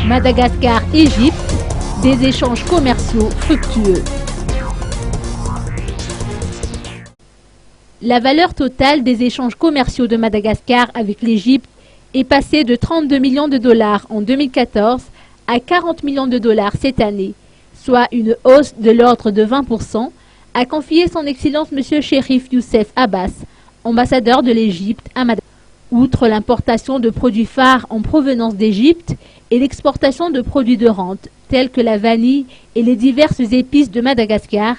Madagascar-Égypte, des échanges commerciaux fructueux. La valeur totale des échanges commerciaux de Madagascar avec l'Égypte est passée de 32 millions de dollars en 2014 à 40 millions de dollars cette année, soit une hausse de l'ordre de 20%, a confié son Excellence M. Cherif Youssef Abbas, ambassadeur de l'Égypte à Madagascar. Outre l'importation de produits phares en provenance d'Égypte et l'exportation de produits de rente, tels que la vanille et les diverses épices de Madagascar,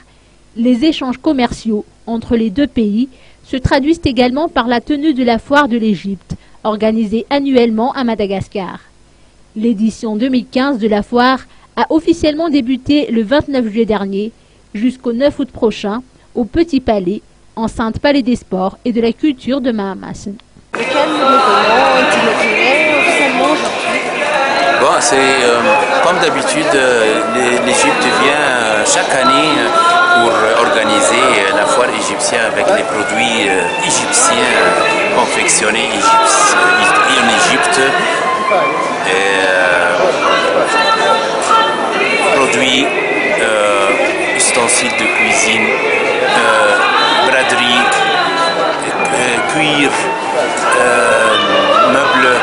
les échanges commerciaux entre les deux pays se traduisent également par la tenue de la foire de l'Égypte, organisée annuellement à Madagascar. L'édition 2015 de la foire a officiellement débuté le 29 juillet dernier jusqu'au 9 août prochain au Petit Palais, enceinte Palais des Sports et de la Culture de Mahamassen. Quel événement est inauguré officiellement aujourd'hui? Bon, c'est comme d'habitude, l'Égypte vient chaque année pour organiser la foire égyptienne avec les produits égyptiens confectionnés en Égypte. Produits, ustensiles de cuisine, braderie, cuir, meubles,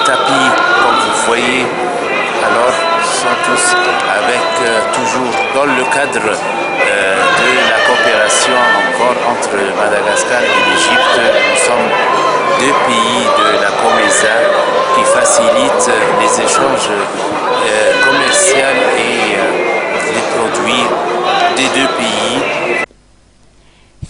tapis, comme vous voyez. Alors, sont tous avec toujours dans le cadre de la coopération encore entre Madagascar et l'Égypte. Nous sommes deux pays de la COMESA qui facilitent les échanges commerciaux et les produits des deux pays.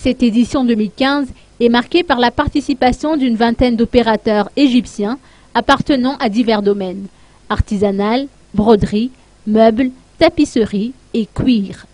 Cette édition 2015 est marquée par la participation d'une vingtaine d'opérateurs égyptiens appartenant à divers domaines: artisanal, broderie, meubles, tapisserie et cuir.